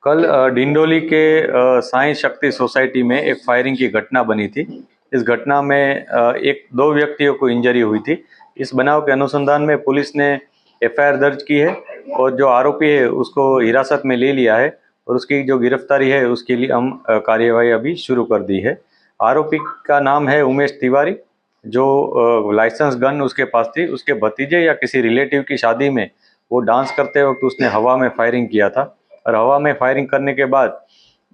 कल डिंडोली के साई शक्ति सोसाइटी में एक फायरिंग की घटना बनी थी। इस घटना में एक दो व्यक्तियों को इंजरी हुई थी। इस बनाव के अनुसंधान में पुलिस ने एफआईआर दर्ज की है और जो आरोपी है उसको हिरासत में ले लिया है और उसकी जो गिरफ्तारी है उसके लिए हम कार्यवाही अभी शुरू कर दी है। आरोपी का नाम है उमेश तिवारी। जो लाइसेंस गन उसके पास थी, उसके भतीजे या किसी रिलेटिव की शादी में वो डांस करते वक्त उसने हवा में फायरिंग किया था और हवा में फायरिंग करने के बाद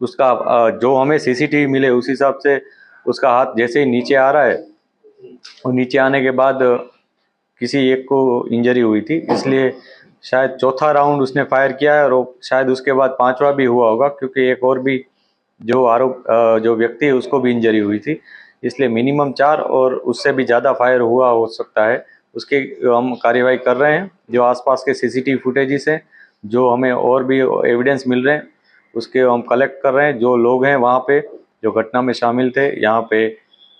उसका जो हमें सीसीटीवी मिले उस हिसाब से उसका हाथ जैसे ही नीचे आ रहा है और नीचे आने के बाद किसी एक को इंजरी हुई थी, इसलिए शायद चौथा राउंड उसने फायर किया है और शायद उसके बाद पांचवा भी हुआ होगा, क्योंकि एक और भी जो व्यक्ति है उसको भी इंजरी हुई थी। इसलिए मिनिमम 4 और उससे भी ज़्यादा फायर हुआ हो सकता है। उसकी हम कार्यवाही कर रहे हैं। जो आसपास के सीसीटीवी फुटेजेस हैं, जो हमें और भी एविडेंस मिल रहे हैं, उसके हम कलेक्ट कर रहे हैं। जो लोग हैं वहाँ पे जो घटना में शामिल थे, यहाँ पे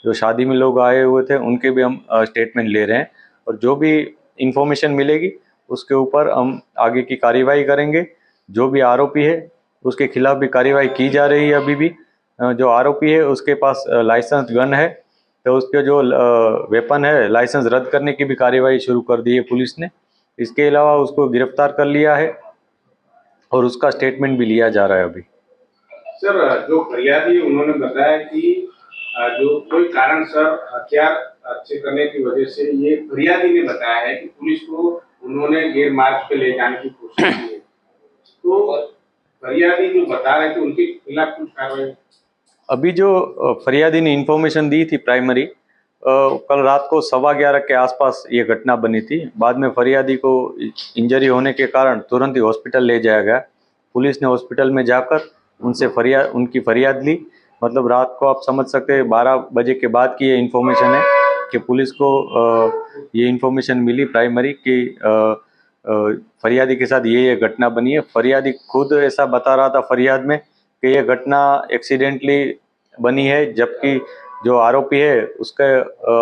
जो शादी में लोग आए हुए थे, उनके भी हम स्टेटमेंट ले रहे हैं और जो भी इंफॉर्मेशन मिलेगी उसके ऊपर हम आगे की कार्यवाही करेंगे। जो भी आरोपी है उसके खिलाफ भी कार्यवाही की जा रही है। अभी भी जो आरोपी है उसके पास लाइसेंस गन है, तो उसके जो वेपन है लाइसेंस रद्द करने की भी कार्यवाही शुरू कर दी है पुलिस ने। इसके अलावा उसको गिरफ्तार कर लिया है और उसका स्टेटमेंट भी लिया जा रहा है अभी। सर, जो फरियादी उन्होंने बताया कि जो कोई कारण सर हथियार अच्छे करने की वजह से, ये फरियादी ने बताया है कि पुलिस को उन्होंने गैर मार्ग पे ले जाने की कोशिश की है। तो फरियादी जो बता रहे थे उनके खिलाफ कुछ कार्रवाई? अभी जो फरियादी ने इंफॉर्मेशन दी थी प्राइमरी, कल रात को 11:15 के आसपास ये घटना बनी थी। बाद में फरियादी को इंजरी होने के कारण तुरंत ही हॉस्पिटल ले जाया गया। पुलिस ने हॉस्पिटल में जाकर उनसे उनकी फरियाद ली। मतलब रात को आप समझ सकते हैं 12 बजे के बाद की ये इन्फॉर्मेशन है कि पुलिस को ये इन्फॉर्मेशन मिली प्राइमरी कि फरियादी के साथ ये घटना बनी है। फरियादी खुद ऐसा बता रहा था फरियाद में कि ये घटना एक्सीडेंटली बनी है, जबकि जो आरोपी है उसके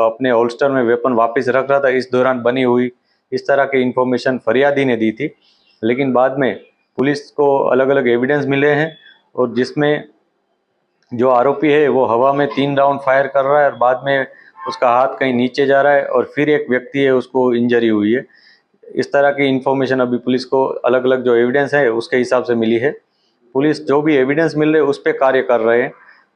अपने होल्स्टर में वेपन वापस रख रहा था, इस दौरान बनी हुई। इस तरह की इन्फॉर्मेशन फरियादी ने दी थी। लेकिन बाद में पुलिस को अलग अलग एविडेंस मिले हैं और जिसमें जो आरोपी है वो हवा में 3 राउंड फायर कर रहा है और बाद में उसका हाथ कहीं नीचे जा रहा है और फिर एक व्यक्ति है उसको इंजरी हुई है। इस तरह की इन्फॉर्मेशन अभी पुलिस को अलग अलग जो एविडेंस है उसके हिसाब से मिली है। पुलिस जो भी एविडेंस मिल रहे हैं उस पर कार्य कर रहे हैं।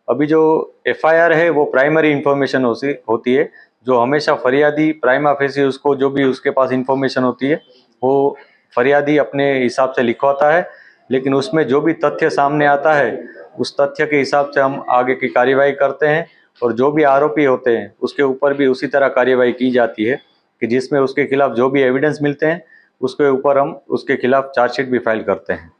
अभी जो एफआईआर है वो प्राइमरी इन्फॉर्मेशन होती है। जो हमेशा फरियादी प्राइमा फेसी उसको जो भी उसके पास इन्फॉर्मेशन होती है वो फरियादी अपने हिसाब से लिखवाता है, लेकिन उसमें जो भी तथ्य सामने आता है उस तथ्य के हिसाब से हम आगे की कार्यवाही करते हैं और जो भी आरोपी होते हैं उसके ऊपर भी उसी तरह कार्यवाही की जाती है कि जिसमें उसके खिलाफ जो भी एविडेंस मिलते हैं उसके ऊपर हम उसके खिलाफ चार्जशीट भी फाइल करते हैं।